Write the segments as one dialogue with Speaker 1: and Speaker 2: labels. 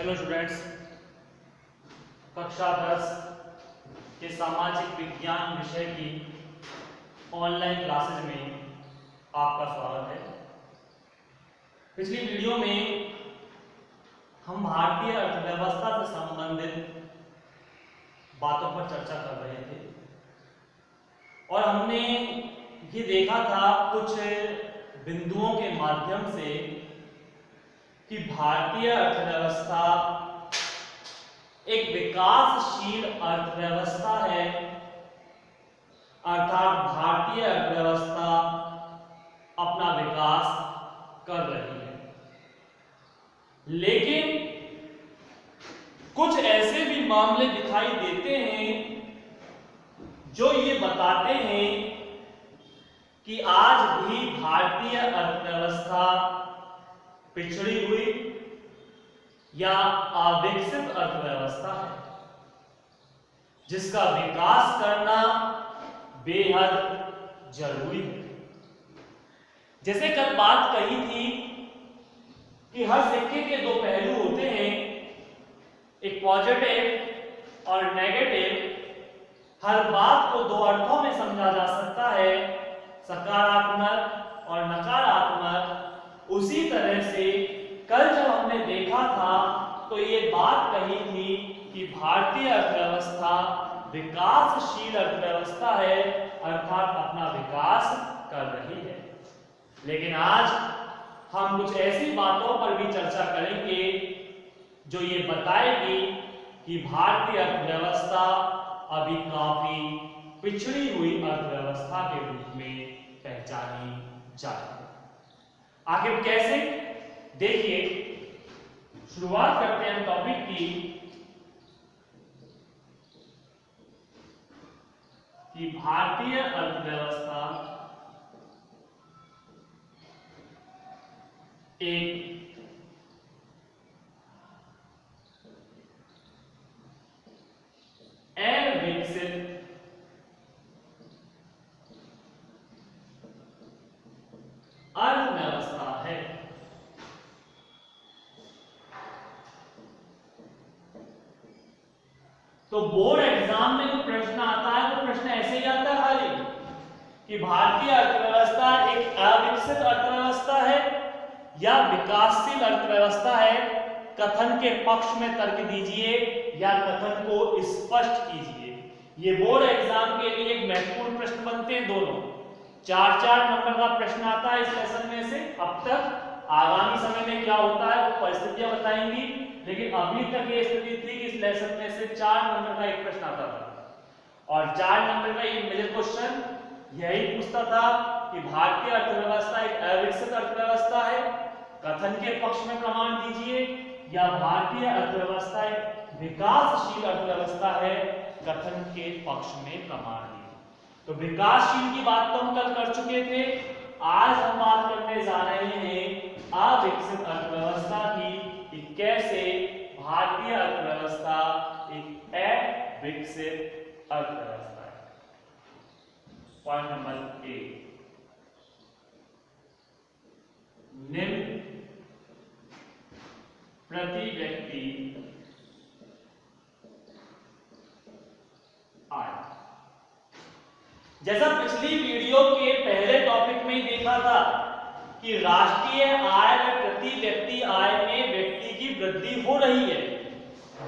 Speaker 1: Hello students, कक्षा 10 के सामाजिक विज्ञान विषय की ऑनलाइन क्लासेज में आपका स्वागत है। पिछली वीडियो में हम भारतीय अर्थव्यवस्था से संबंधित बातों पर चर्चा कर रहे थे और हमने ये देखा था कुछ बिंदुओं के माध्यम से कि भारतीय अर्थव्यवस्था एक विकासशील अर्थव्यवस्था है, अर्थात भारतीय अर्थव्यवस्था अपना विकास कर रही है। लेकिन कुछ ऐसे भी मामले दिखाई देते हैं जो ये बताते हैं कि आज भी भारतीय अर्थव्यवस्था पिछड़ी हुई या अविकसित अर्थव्यवस्था है, जिसका विकास करना बेहद जरूरी है। जैसे कल बात कही थी कि हर सिक्के के दो पहलू होते हैं, एक पॉजिटिव और नेगेटिव। हर बात को दो अर्थों में समझा जा सकता है, सकारात्मक और नकारात्मक। उसी तरह से कल जब हमने देखा था तो ये बात कही थी कि भारतीय अर्थव्यवस्था विकासशील अर्थव्यवस्था है, अर्थात अपना विकास कर रही है। लेकिन आज हम कुछ ऐसी बातों पर भी चर्चा करेंगे जो ये बताएगी कि भारतीय अर्थव्यवस्था अभी काफी पिछड़ी हुई अर्थव्यवस्था के रूप में पहचानी जाती है। आखिर कैसे? देखिए, शुरुआत करते हैं टॉपिक की कि भारतीय अर्थव्यवस्था एक अविकसित अर्थव्यवस्था है। तो बोर्ड एग्जाम में जो प्रश्न आता है वो प्रश्न ऐसे ही आता है खाली कि भारतीय अर्थव्यवस्था एक अविकसित अर्थव्यवस्था है या विकासशील अर्थव्यवस्था है। कथन के पक्ष में तर्क दीजिए या कथन को स्पष्ट कीजिए। ये बोर्ड एग्जाम के लिए एक महत्वपूर्ण प्रश्न बनते हैं। दोनों 4-4 नंबर का प्रश्न आता है इस लेसन में से। अब तक आगामी समय में क्या होता है वो परिस्थितियां बताएंगी, लेकिन अभी तक ये स्थिति थी कि इस लेसन में से 4 नंबर का एक प्रश्न आता था और 4 नंबर का एक मेजर क्वेश्चन यही पूछता था कि भारतीय अर्थव्यवस्था एक अविकसित अर्थव्यवस्था है, कथन के पक्ष में प्रमाण दीजिए, या भारतीय अर्थव्यवस्था एक विकासशील अर्थव्यवस्था है, कथन के पक्ष में प्रमाण दीजिए। तो विकासशील की बात तो हम कल कर चुके थे। आज हम बात करने जा रहे हैं अविकसित अर्थव्यवस्था की कि कैसे भारतीय अर्थव्यवस्था एक अविकसित अर्थव्यवस्था है। पॉइंट नंबर 1, निम्न प्रति व्यक्ति आय। जैसा पिछली वीडियो के पहले टॉपिक में ही देखा था कि राष्ट्रीय आय व प्रति व्यक्ति आय में व्यक्ति की वृद्धि हो रही है।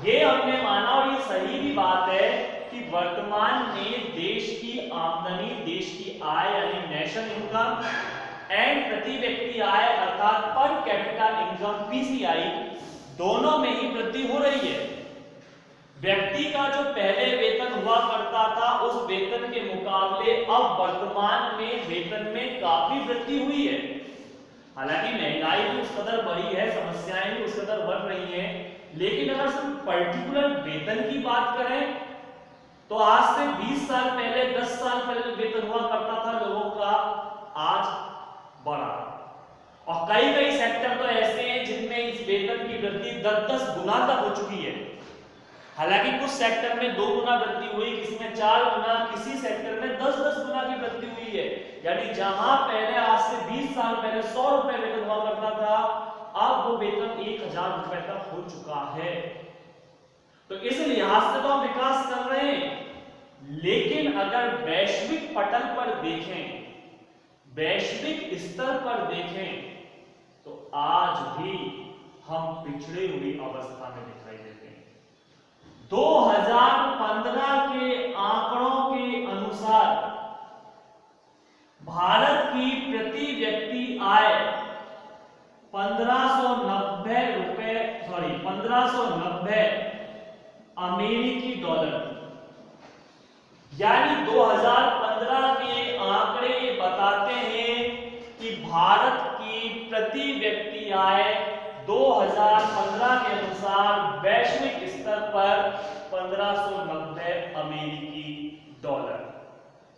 Speaker 1: ये हमने माना और ये सही भी बात है कि वर्तमान में देश की आमदनी, देश की आय यानी नेशनल इनकम एंड प्रति व्यक्ति आय अर्थात पर कैपिटा इनकम पीसीआई, दोनों में ही वृद्धि हो रही है। व्यक्ति का जो पहले वेतन हुआ करता था उस वेतन के मुकाबले अब वर्तमान में वेतन में काफी वृद्धि हुई है। हालांकि महंगाई भी उस कदर बढ़ी है, समस्याएं भी उस कदर बढ़ रही हैं, लेकिन अगर सिर्फ पर्टिकुलर वेतन की बात करें तो आज से 20 साल पहले, 10 साल पहले वेतन हुआ करता था लोगों का, आज बढ़ा। और कई कई सेक्टर तो ऐसे हैं जिनमें इस वेतन की वृद्धि 10-10 गुना तक हो चुकी है। हालांकि कुछ सेक्टर में 2 गुना वृद्धि हुई, किसी में 4 गुना, किसी सेक्टर में 10-10 गुना की वृद्धि हुई है। यानी जहां पहले आज से 20 साल पहले 100 रुपए वेतन हुआ करता था, अब वो वेतन 1000 रुपए तक हो चुका है। तो इस लिहाज से तो हम विकास कर रहे हैं, लेकिन अगर वैश्विक पटल पर देखें, वैश्विक स्तर पर देखें, तो आज भी हम पिछड़े हुई अवस्था में दिखाई देते हैं। 2015 के आंकड़ों के अनुसार भारत की प्रति व्यक्ति आय 1590 अमेरिकी डॉलर, यानी 2015 के आंकड़े बताते हैं कि भारत की प्रति व्यक्ति आय 2015 के अनुसार वैश्विक स्तर पर 1590 अमेरिकी डॉलर,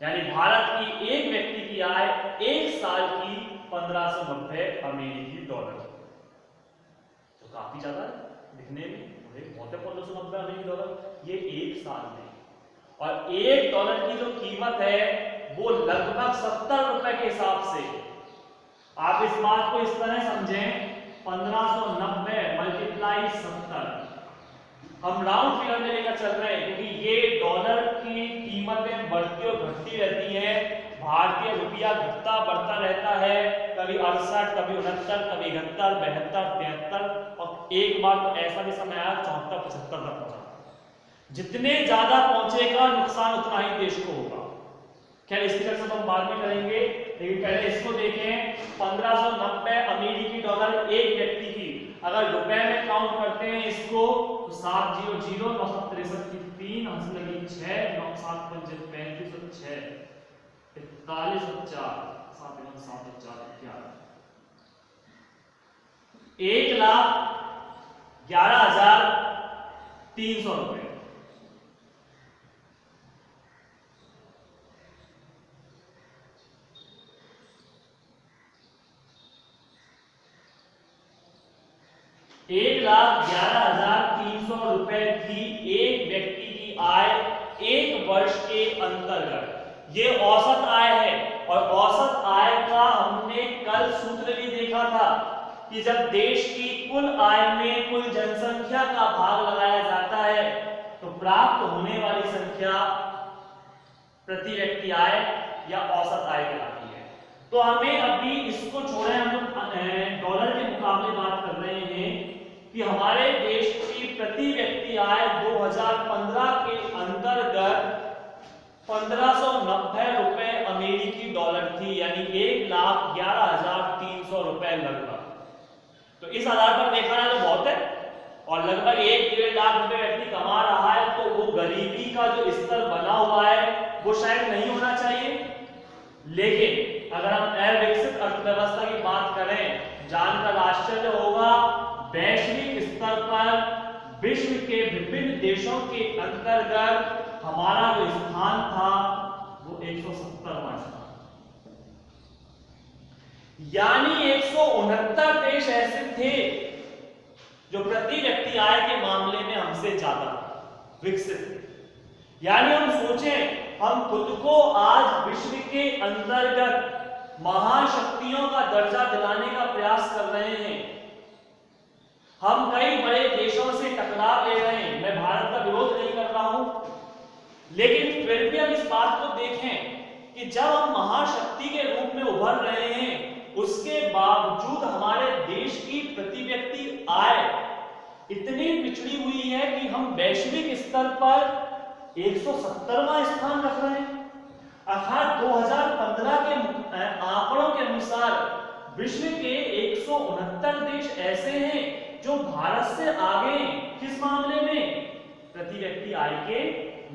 Speaker 1: यानी भारत की एक व्यक्ति की आय एक साल की 1590 अमेरिकी डॉलर, तो काफी ज्यादा दिखने में बहुत है। 1590 अमेरिकी डॉलर ये एक साल में, और एक डॉलर की जो कीमत है वो लगभग 70 रुपए के हिसाब से। आप इस बात को इस तरह समझें, 1590 मल्टीप्लाई 70, हम राउंड फिगर में लेकर चल रहे हैं, क्योंकि ये डॉलर की कीमतें बढ़ती और घटती रहती है। भारतीय रुपया घटता बढ़ता रहता है, कभी 68, कभी 69, कभी 71, 72, 73, और एक बार तो ऐसा भी समय आया 74, 75 तक पहुंचा। जितने ज्यादा पहुंचेगा नुकसान उतना ही देश को होगा। खैर इसकी चर्चा तो हम बाद में करेंगे, लेकिन पहले इसको देखें। 1590 अमेरिकी डॉलर एक व्यक्ति की, अगर रुपए में काउंट करते हैं इसको, तो 700 963 की 3 हंस लगी 6 9 7 5 35 और 6 41 और 4 7 1 7 और 4 1,11,300 रुपए। ₹1,11,300 थी एक व्यक्ति की आय एक वर्ष के अंतर्गत। ये औसत आय है, और औसत आय का हमने कल सूत्र भी देखा था कि जब देश की कुल आय में कुल जनसंख्या का भाग लगाया जाता है तो प्राप्त होने वाली संख्या प्रति व्यक्ति आय या औसत आय कहलाती है। तो हमें अभी इसको छोड़े, हम डॉलर के मुकाबले बात कर रहे हैं कि हमारे देश की प्रति व्यक्ति आय 2015 के अंतर्गत 1590 रुपए अमेरिकी डॉलर थी, यानी 1,11,300 रुपए लगभग। तो इस आधार पर देखा जाए तो बहुत है, और लगभग 1-1.5 लाख रुपए व्यक्ति कमा रहा है, तो वो गरीबी का जो स्तर बना हुआ है वो शायद नहीं होना चाहिए। लेकिन अगर हम अविकसित अर्थव्यवस्था की बात करें, जानकर आश्चर्य होगा, वैश्विक स्तर पर विश्व के विभिन्न देशों के अंतर्गत हमारा जो स्थान था वो 170वां स्थान, यानी 169 देश ऐसे थे जो प्रति व्यक्ति आय के मामले में हमसे ज्यादा विकसित थे। यानी हम सोचें, हम खुद को आज विश्व के अंतर्गत महाशक्तियों का दर्जा दिलाने का प्रयास कर रहे हैं। हम कई बड़े देशों से टकराव ले रहे हैं। मैं भारत का विरोध नहीं कर रहा हूं, लेकिन फिर भी हम इस बात को देखें कि जब हम महाशक्ति के रूप में उभर रहे हैं, उसके बावजूद हमारे देश की प्रति व्यक्ति आय इतनी पिछड़ी हुई है कि हम वैश्विक स्तर पर 170वां स्थान रख रहे हैं। अर्थात 2015 के आंकड़ों के अनुसार विश्व के 169 देश ऐसे हैं जो भारत से आगे, किस मामले में? प्रति व्यक्ति आय के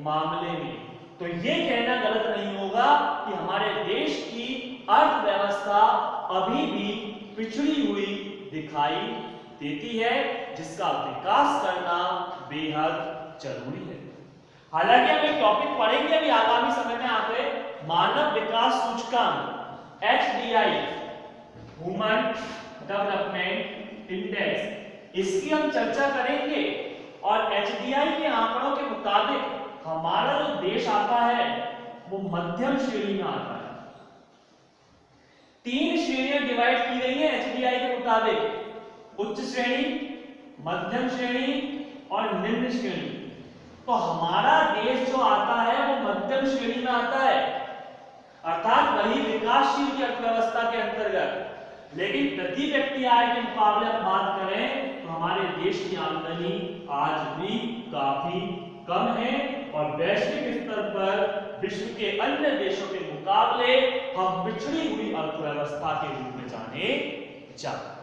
Speaker 1: मामले में। तो ये कहना गलत नहीं होगा कि हमारे देश की अर्थव्यवस्था अभी भी पिछड़ी हुई दिखाई देती है, जिसका विकास करना बेहद जरूरी है। हालांकि हम एक टॉपिक पढ़ेंगे अभी आगामी समय में आते, मानव विकास सूचकांक HDI, ह्यूमन डेवलपमेंट इंडेक्स, इसकी हम चर्चा करेंगे। और HDI के आंकड़ों के मुताबिक हमारा जो देश आता है वो मध्यम श्रेणी में आता है। 3 श्रेणियां डिवाइड की गई है HDI के मुताबिक। उच्च श्रेणी, मध्यम श्रेणी और निम्न श्रेणी। तो हमारा देश जो आता है वो मध्यम श्रेणी में आता है, अर्थात वही विकासशील की अर्थव्यवस्था के अंतर्गत। लेकिन प्रति व्यक्ति आय के मुकाबले हम बात करें तो हमारे देश की आमदनी आज भी काफी कम है और वैश्विक स्तर पर विश्व के अन्य देशों के मुकाबले हम पिछड़ी हुई अर्थव्यवस्था के रूप में जाने जाते।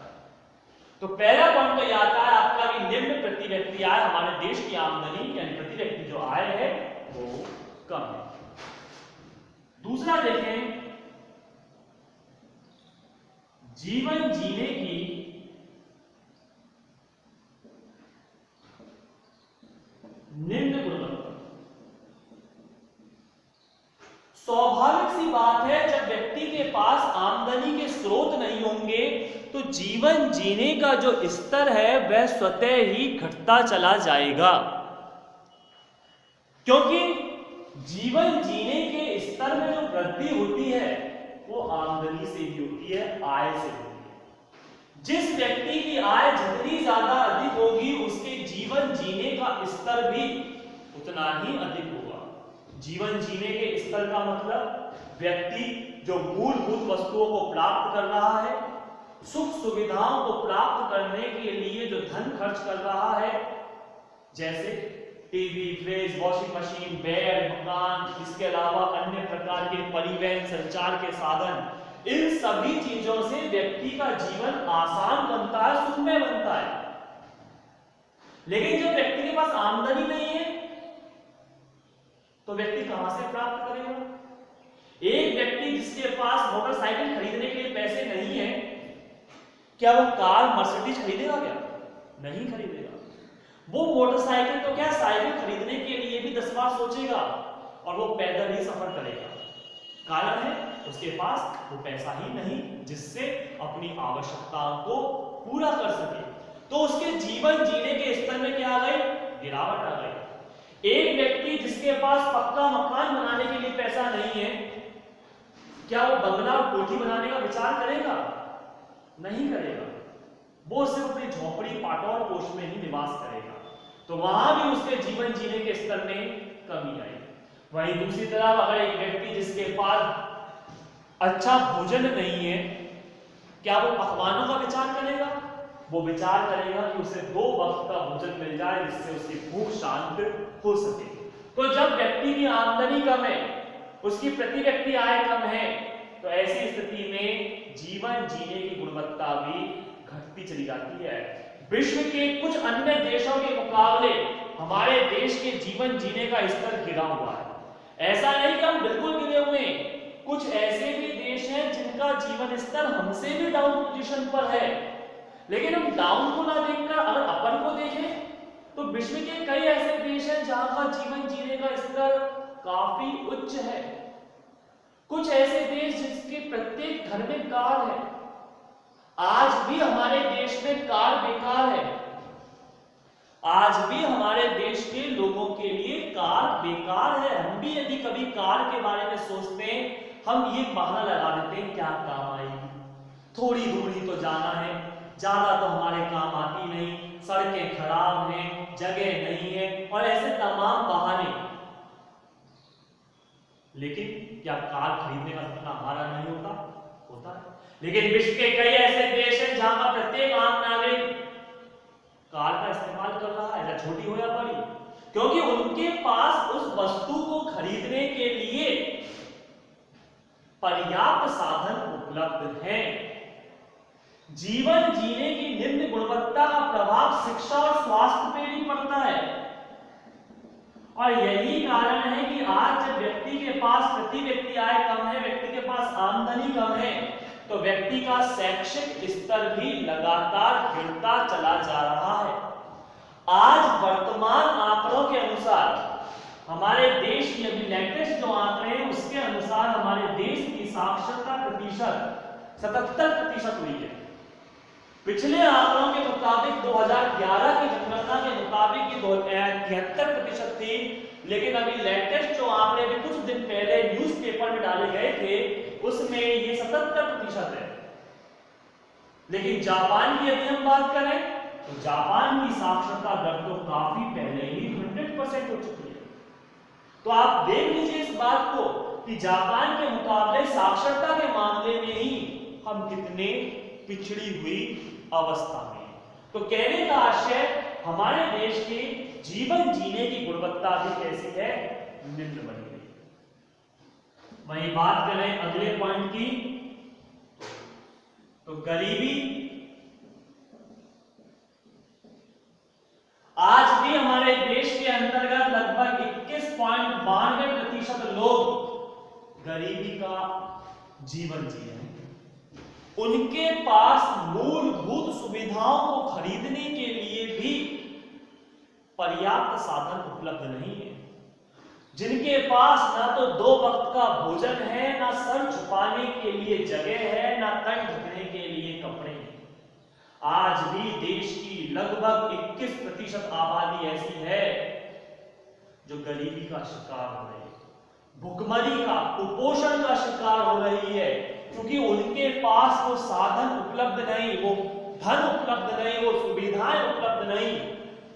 Speaker 1: तो पहला पॉइंट तो यह आता है आपका कि निम्न प्रति व्यक्ति आय, हमारे देश की आमदनी यानी प्रति व्यक्ति जो आय है वो कम है। दूसरा देखें, जीवन जीने की निम्न गुणवत्ता। स्वाभाविक सी बात है, जब व्यक्ति के पास आमदनी के स्रोत नहीं होंगे तो जीवन जीने का जो स्तर है वह स्वतः ही घटता चला जाएगा, क्योंकि जीवन जीने के स्तर में जो वृद्धि होती है वो आमदनी से ही होती है, आय से होती है। जिस व्यक्ति की आय जितनी ज्यादा अधिक होगी उसके जीवन जीने का स्तर भी उतना ही अधिक होगा। जीवन जीने के स्तर का मतलब व्यक्ति जो मूलभूत वस्तुओं को प्राप्त कर रहा है, सुख सुविधाओं को प्राप्त करने के लिए जो धन खर्च कर रहा है, जैसे TV, fridge, washing machine, bed, मकान, इसके अलावा अन्य प्रकार के परिवहन संचार के साधन, इन सभी चीजों से व्यक्ति का जीवन आसान बनता है, सुखमय बनता है। लेकिन जब व्यक्ति के पास आमदनी नहीं है तो व्यक्ति कहां से प्राप्त करेगा? एक व्यक्ति जिसके पास मोटरसाइकिल खरीदने के लिए पैसे नहीं है, क्या वो कार मर्सिडीज खरीदेगा? क्या नहीं खरीदेगा। वो मोटरसाइकिल तो क्या साइकिल खरीदने के लिए भी 10 बार सोचेगा और वो पैदल ही सफर करेगा। कारण है उसके पास वो पैसा ही नहीं जिससे अपनी आवश्यकताओं को पूरा कर सके। तो उसके जीवन जीने के स्तर में क्या आ गई? गिरावट आ गई। एक व्यक्ति जिसके पास पक्का मकान बनाने के लिए पैसा नहीं है, क्या वो बंगला और कोठी बनाने का विचार करेगा? नहीं करेगा। वो सिर्फ अपनी झोपड़ी, पाटौर, कोष में ही निवास करेगा। तो वहां भी उसके जीवन जीने के स्तर में कमी आई। वहीं दूसरी तरफ अगर एक व्यक्ति जिसके पास अच्छा भोजन नहीं है, क्या वो पकवानों का विचार करेगा? वो विचार करेगा कि उसे 2 वक्त का भोजन मिल जाए जिससे उसकी भूख शांत हो सके। तो जब व्यक्ति की आमदनी कम है, उसकी प्रति व्यक्ति आय कम है, तो ऐसी स्थिति में जीवन जीने की गुणवत्ता भी घटती चली जाती है। विश्व के कुछ अन्य देशों के मुकाबले हमारे देश के जीवन जीने का स्तर गिरा हुआ है। ऐसा नहीं कि हम बिल्कुल गिरे हुए हैं, कुछ ऐसे भी देश हैं जिनका जीवन स्तर हमसे भी डाउन पोजीशन पर है। लेकिन हम डाउन को ना देखकर अगर अपन को देखें तो विश्व के कई ऐसे देश हैं जहां का जीवन जीने का स्तर काफी उच्च है। कुछ ऐसे देश जिसके प्रत्येक घर में कार है। आज भी हमारे देश में कार बेकार है। आज भी हमारे देश के लोगों के लिए कार बेकार है। हम भी यदि कभी कार के बारे में सोचते हैं, हम ये बहाना लगा देते हैं क्या काम आएगी, थोड़ी दूर ही तो जाना है, ज्यादा तो हमारे काम आती नहीं, सड़कें खराब हैं, जगह नहीं है और ऐसे तमाम बहाने। लेकिन क्या कार खरीदने का सपना हमारा नहीं होता? होता है। लेकिन विश्व के कई ऐसे देश हैं जहां का प्रत्येक आम नागरिक कार का इस्तेमाल कर रहा है, चाहे छोटी हो या बड़ी, क्योंकि उनके पास उस वस्तु को खरीदने के लिए पर्याप्त साधन उपलब्ध हैं। जीवन जीने की निम्न गुणवत्ता का प्रभाव शिक्षा और स्वास्थ्य पे भी पड़ता है। और यही कारण है कि आज जब व्यक्ति के पास प्रति व्यक्ति आय कम है, व्यक्ति के पास आमदनी कम है, तो व्यक्ति का शैक्षिक स्तर भी लगातार गिरता चला जा रहा है। आज वर्तमान आंकड़ों के अनुसार हमारे देश की अभी लेटेस्ट जो आंकड़े हैं उसके अनुसार हमारे देश की साक्षरता प्रतिशत 77% हुई है। पिछले आंकड़ों के मुताबिक 2011 की जनगणना के मुताबिक ये 73% थी, लेकिन अभी लेटेस्ट जो आंकड़े भी कुछ दिन पहले न्यूज़पेपर में डाले गए थे उसमें ये 77% है। लेकिन जापान की यदि हम बात करें तो जापान की साक्षरता दर तो काफी पहले ही 100% हो चुकी है। तो आप देख लीजिए इस बात को कि जापान के मुकाबले साक्षरता के मामले में ही हम कितने पिछड़ी हुई अवस्था में। तो कहने का आशय हमारे देश की जीवन जीने की गुणवत्ता भी कैसी है, निम्न बनी हुई। वहीं बात करें अगले पॉइंट की, तो गरीबी आज भी हमारे देश के अंतर्गत लगभग 21.92% लोग गरीबी का जीवन जी रहे हैं। उनके पास मूलभूत सुविधाओं को खरीदने के लिए भी पर्याप्त साधन उपलब्ध नहीं है, जिनके पास ना तो 2 वक्त का भोजन है, ना सर छुपाने के लिए जगह है, ना तन ढकने के लिए कपड़े हैं। आज भी देश की लगभग 21% आबादी ऐसी है जो गरीबी का शिकार हो रही है, भुखमरी का, कुपोषण का शिकार हो रही है, क्योंकि उनके पास वो साधन उपलब्ध नहीं, वो धन उपलब्ध नहीं, वो सुविधाएं उपलब्ध नहीं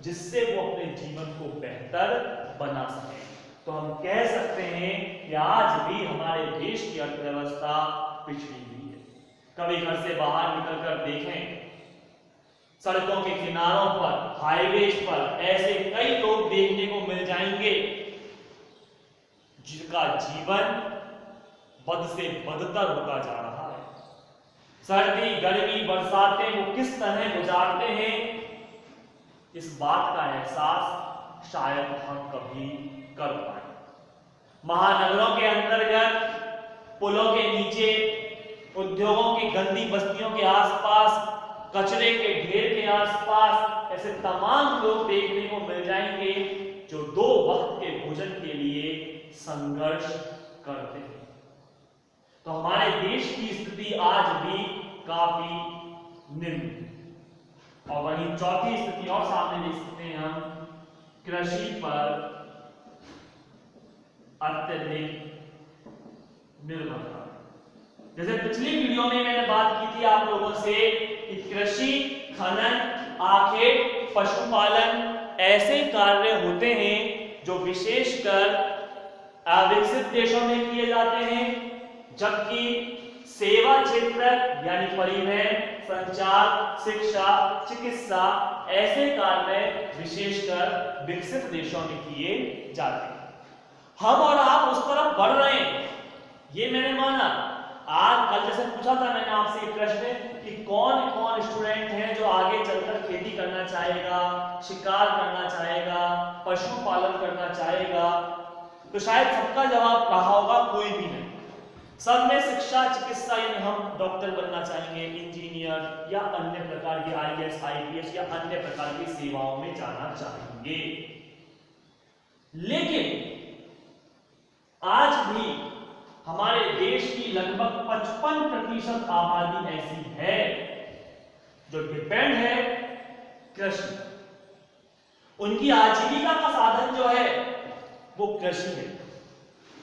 Speaker 1: जिससे वो अपने जीवन को बेहतर बना सके। तो हम कह सकते हैं कि आज भी हमारे देश की अर्थव्यवस्था पिछड़ी हुई है। कभी घर से बाहर निकलकर देखें, सड़कों के किनारों पर, हाईवेज पर ऐसे कई लोग देखने को मिल जाएंगे जिनका जीवन बद से बदतर होता जा रहा है। सर्दी, गर्मी, बरसातें वो किस तरह गुजारते हैं, इस बात का एहसास शायद हम कभी कर पाए। महानगरों के अंतर्गत, पुलों के नीचे, उद्योगों की गंदी बस्तियों के आसपास, कचरे के ढेर के आसपास ऐसे तमाम लोग देखने को मिल जाएंगे जो 2 वक्त के भोजन के लिए संघर्ष करते हैं। तो हमारे देश की स्थिति आज भी काफी निम्न है। और वहीं चौथी स्थिति और सामने देख सकते हैं हम, कृषि पर अत्यधिक निर्भरता। जैसे पिछली वीडियो में मैंने बात की थी आप लोगों से कि कृषि, खनन, आखेट, पशुपालन ऐसे कार्य होते हैं जो विशेषकर विकसित देशों में किए जाते हैं, जबकि सेवा क्षेत्र यानी परिवहन, संचार, शिक्षा, चिकित्सा ऐसे कार्य विशेषकर विकसित देशों में किए जाते हैं। हम और आप उस तरफ बढ़ रहे हैं, ये मैंने माना। आज कल जैसे पूछा था मैंने आपसे एक प्रश्न कि कौन कौन स्टूडेंट हैं जो आगे चलकर खेती करना चाहेगा, शिकार करना चाहेगा, पशुपालन करना चाहेगा, तो शायद सबका जवाब रहा होगा कोई भी नहीं। सब में शिक्षा, चिकित्सा यानी हम डॉक्टर बनना चाहेंगे, इंजीनियर या अन्य प्रकार की IAS, IPS या अन्य प्रकार की सेवाओं में जाना चाहेंगे। लेकिन आज भी हमारे देश की लगभग 55% आबादी ऐसी है जो डिपेंड है कृषि। उनकी आजीविका का साधन जो है वो कृषि है।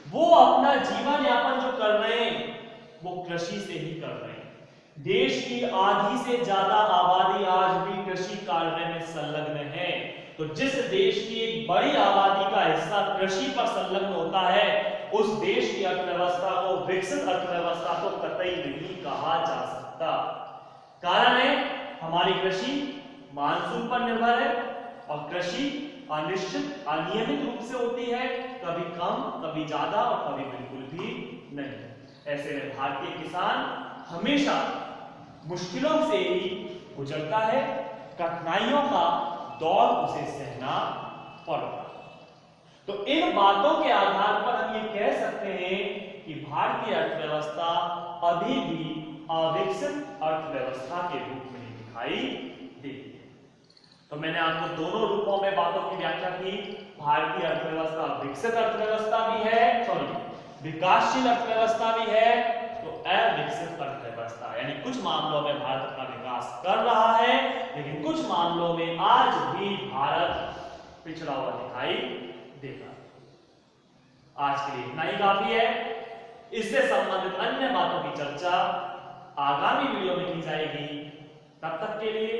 Speaker 1: वो अपना जीवन यापन जो कर रहे हैं वो कृषि से ही कर रहे हैं। देश की आधी से ज्यादा आबादी आज भी कृषि कार्य में संलग्न है। तो जिस देश की एक बड़ी आबादी का हिस्सा कृषि पर संलग्न होता है, उस देश की अर्थव्यवस्था को विकसित अर्थव्यवस्था तो कतई नहीं कहा जा सकता। कारण है हमारी कृषि मानसून पर निर्भर है और कृषि अनिश्चित, अनियमित रूप से होती है, कभी कम, कभी ज्यादा और कभी बिल्कुल भी नहीं। ऐसे में भारतीय किसान हमेशा मुश्किलों से ही गुजरता है, कठिनाइयों का दौर उसे सहना पड़ता है। तो इन बातों के आधार पर हम ये कह सकते हैं कि भारतीय अर्थव्यवस्था अभी भी अविकसित अर्थव्यवस्था के रूप में दिखाई देती है। तो मैंने आपको दोनों रूपों में बातों की व्याख्या की। भारतीय अर्थव्यवस्था विकसित अर्थव्यवस्था भी है, विकासशील अर्थव्यवस्था भी है, तो अविकसित अर्थव्यवस्था यानी कुछ मामलों में भारत अपना विकास कर रहा है, लेकिन कुछ मामलों में आज भी भारत पिछड़ा हुआ दिखाई देता है। आज के लिए इतना ही काफी है। इससे संबंधित अन्य बातों की चर्चा आगामी वीडियो में की जाएगी। तब तक के लिए